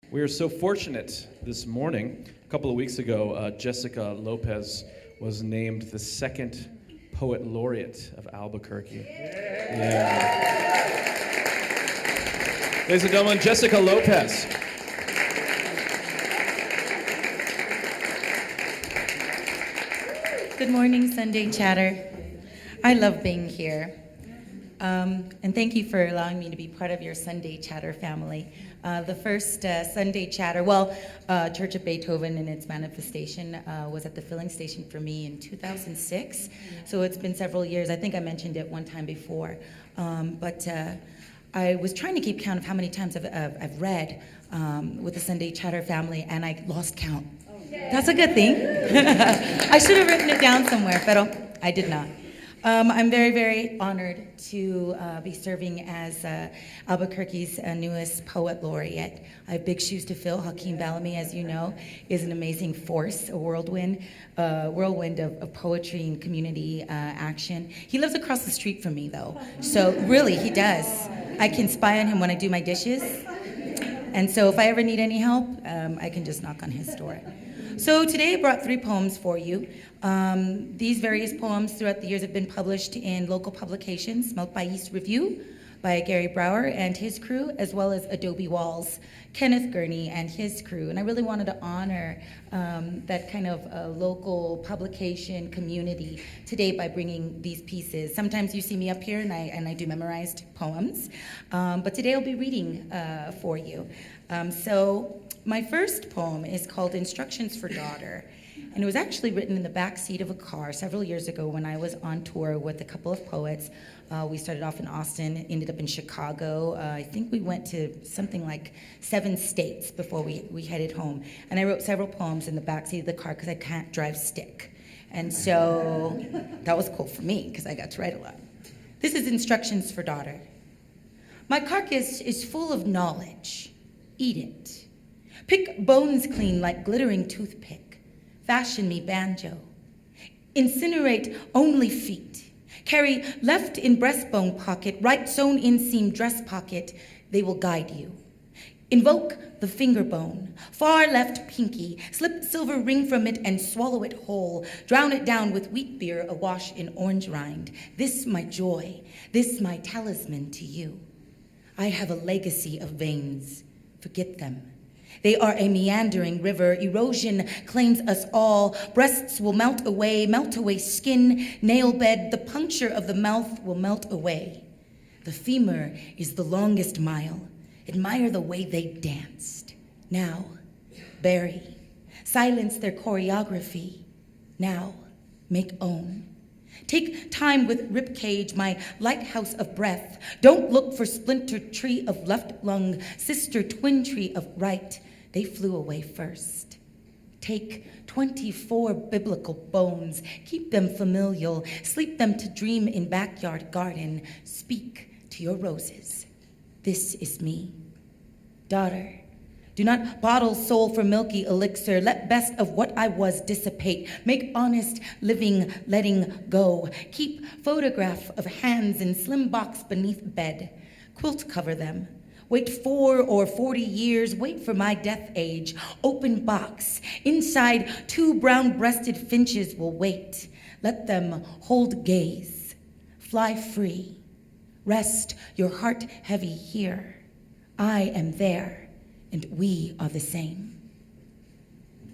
We are so fortunate this morning. A couple of weeks ago, Jessica Lopez was named the second poet laureate of Albuquerque. Yeah. Ladies and gentlemen, Jessica Lopez. Good morning, Sunday Chatter. I love being here. And thank you for allowing me to be part of your Sunday Chatter family. The first Sunday Chatter, Church of Beethoven and its manifestation was at the filling station for me in 2006. So it's been several years. I think I mentioned it one time before. But I was trying to keep count of how many times I've read with the Sunday Chatter family, and I lost count. That's a good thing. I should have written it down somewhere, but I did not. I'm very, very honored to be serving as Albuquerque's newest poet laureate. I have big shoes to fill. Hakeem Bellamy, as you know, is an amazing force, a whirlwind of poetry and community action. He lives across the street from me, though. So really, he does. I can spy on him when I do my dishes. And so if I ever need any help, I can just knock on his door. So today I brought 3 poems for you. These various poems throughout the years have been published in local publications, Mouth by East Review by Gary Brower and his crew, as well as Adobe Walls, Kenneth Gurney and his crew. And I really wanted to honor that kind of local publication community today by bringing these pieces. Sometimes you see me up here and I do memorized poems, but today I'll be reading for you. So my first poem is called Instructions for Daughter, and it was actually written in the back seat of a car several years ago when I was on tour with a couple of poets. We started off in Austin, ended up in Chicago. I think we went to something like 7 states before we headed home. And I wrote several poems in the back seat of the car because I can't drive stick. And so that was cool for me because I got to write a lot. This is Instructions for Daughter. My carcass is full of knowledge. Eat it. Pick bones clean like glittering toothpick. Fashion me banjo. Incinerate only feet. Carry left in breastbone pocket, right sewn inseam dress pocket. They will guide you. Invoke the finger bone, far left pinky. Slip silver ring from it and swallow it whole. Drown it down with wheat beer awash in orange rind. This my joy, this my talisman to you. I have a legacy of veins. Forget them. They are a meandering river. Erosion claims us all. Breasts will melt away skin, nail bed. The puncture of the mouth will melt away. The femur is the longest mile. Admire the way they danced. Now, bury. Silence their choreography. Now, make own. Take time with ribcage, my lighthouse of breath. Don't look for splintered tree of left lung, sister twin tree of right. They flew away first. Take 24 biblical bones. Keep them familial. Sleep them to dream in backyard garden. Speak to your roses. This is me. Daughter, do not bottle soul for milky elixir. Let best of what I was dissipate. Make honest living letting go. Keep photograph of hands in slim box beneath bed. Quilt cover them. Wait 4 or 40 years. Wait for my death age. Open box. Inside 2 brown-breasted finches will wait. Let them hold gaze. Fly free. Rest your heart heavy here. I am there. And we are the same.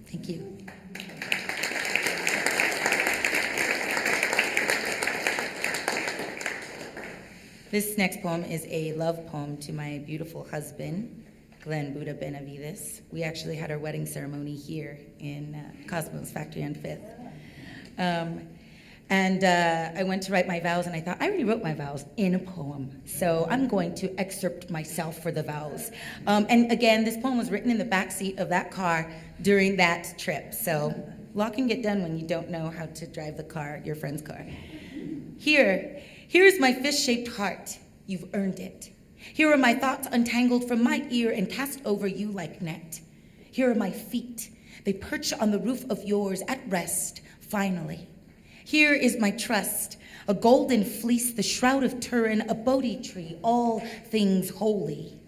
Thank you. This next poem is a love poem to my beautiful husband, Glenn Buddha Benavides. We actually had our wedding ceremony here in Cosmos Factory on 5th. I went to write my vows, and I thought, I already wrote my vows in a poem, so I'm going to excerpt myself for the vows. And again, this poem was written in the back seat of that car during that trip, so a lot can get done when you don't know how to drive the car, your friend's car. Here's my fish-shaped heart. You've earned it. Here are my thoughts untangled from my ear and cast over you like net. Here are my feet. They perch on the roof of yours at rest, finally. Here is my trust, a golden fleece, the shroud of Turin, a Bodhi tree, all things holy.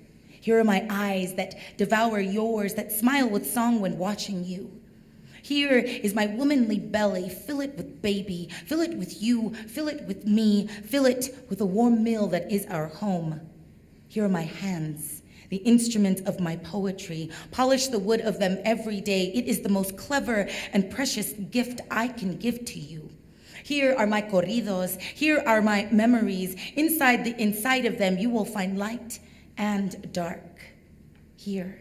Here are my eyes that devour yours, that smile with song when watching you. Here is my womanly belly, fill it with baby, fill it with you, fill it with me, fill it with the warm meal that is our home. Here are my hands, the instruments of my poetry, polish the wood of them every day. It is the most clever and precious gift I can give to you. Here are my corridos, here are my memories. Inside of them you will find light and dark. Here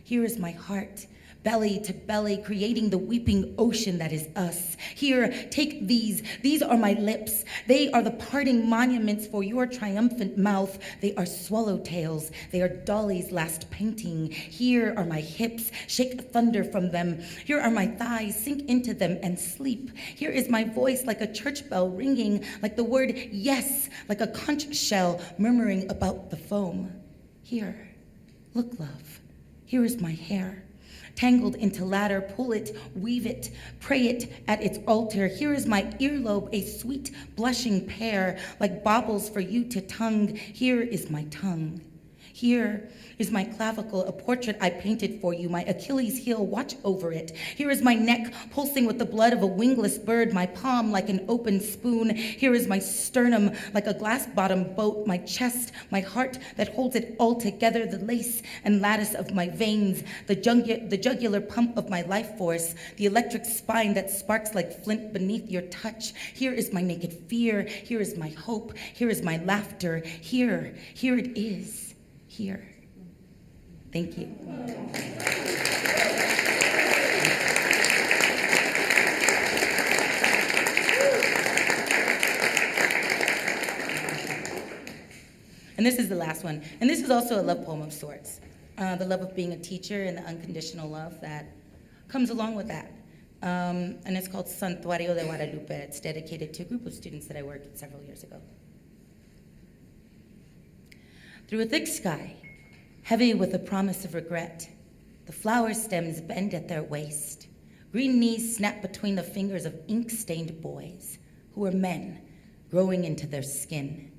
is my heart, belly to belly, creating the weeping ocean that is us. Here, take these. These are my lips. They are the parting monuments for your triumphant mouth. They are swallowtails. They are Dolly's last painting. Here are my hips. Shake thunder from them. Here are my thighs. Sink into them and sleep. Here is my voice like a church bell ringing, like the word yes, like a conch shell murmuring about the foam. Here, look, love. Here is my hair. Tangled into ladder, pull it, weave it, pray it at its altar. Here is my earlobe, a sweet, blushing pear, like baubles for you to tongue. Here is my tongue. Here is my clavicle, a portrait I painted for you, my Achilles heel, watch over it. Here is my neck, pulsing with the blood of a wingless bird, my palm like an open spoon. Here is my sternum, like a glass-bottom boat, my chest, my heart that holds it all together, the lace and lattice of my veins, the jugular pump of my life force, the electric spine that sparks like flint beneath your touch. Here is my naked fear. Here is my hope. Here is my laughter. Here it is. Here. Thank you. And this is the last one. And this is also a love poem of sorts. The love of being a teacher and the unconditional love that comes along with that. And it's called Santuario de Guadalupe. It's dedicated to a group of students that I worked with several years ago. Through a thick sky, heavy with the promise of regret, the flower stems bend at their waist. Green knees snap between the fingers of ink-stained boys who are men growing into their skin.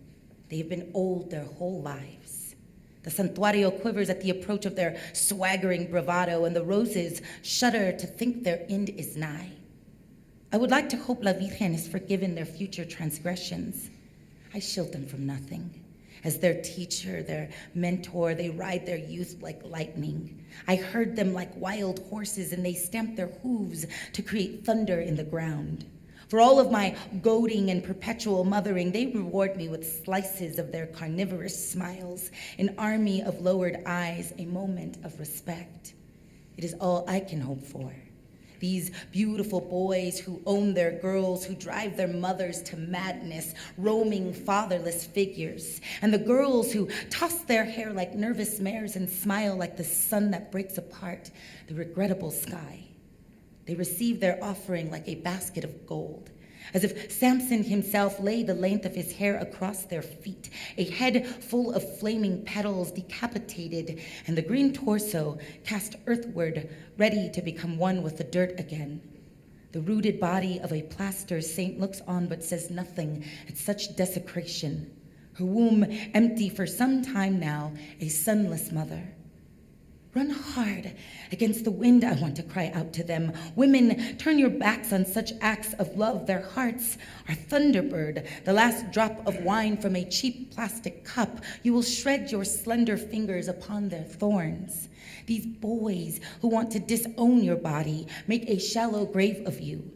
They have been old their whole lives. The santuario quivers at the approach of their swaggering bravado, and the roses shudder to think their end is nigh. I would like to hope La Virgen has forgiven their future transgressions. I shield them from nothing. As their teacher, their mentor, they ride their youth like lightning. I herd them like wild horses, and they stamp their hooves to create thunder in the ground. For all of my goading and perpetual mothering, they reward me with slices of their carnivorous smiles, an army of lowered eyes, a moment of respect. It is all I can hope for. These beautiful boys who own their girls, who drive their mothers to madness, roaming fatherless figures. And the girls who toss their hair like nervous mares and smile like the sun that breaks apart the regrettable sky. They receive their offering like a basket of gold, as if Samson himself laid the length of his hair across their feet, a head full of flaming petals decapitated, and the green torso cast earthward, ready to become one with the dirt again. The rooted body of a plaster saint looks on but says nothing at such desecration. Her womb empty for some time now, a sonless mother. Run hard against the wind, I want to cry out to them. Women, turn your backs on such acts of love. Their hearts are thunderbird, the last drop of wine from a cheap plastic cup. You will shred your slender fingers upon their thorns. These boys who want to disown your body make a shallow grave of you.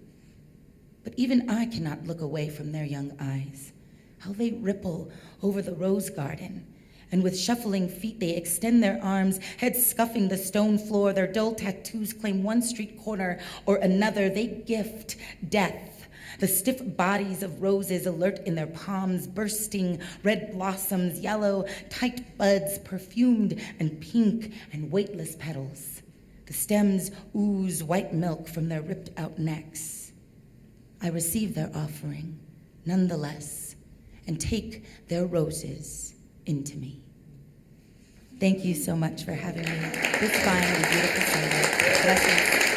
But even I cannot look away from their young eyes. How they ripple over the rose garden. And with shuffling feet, they extend their arms, heads scuffing the stone floor. Their dull tattoos claim one street corner or another. They gift death. The stiff bodies of roses alert in their palms, bursting red blossoms, yellow, tight buds, perfumed and pink and weightless petals. The stems ooze white milk from their ripped out necks. I receive their offering, nonetheless, and take their roses into me. Thank you so much for having me this fine and beautiful Sunday. Blessings.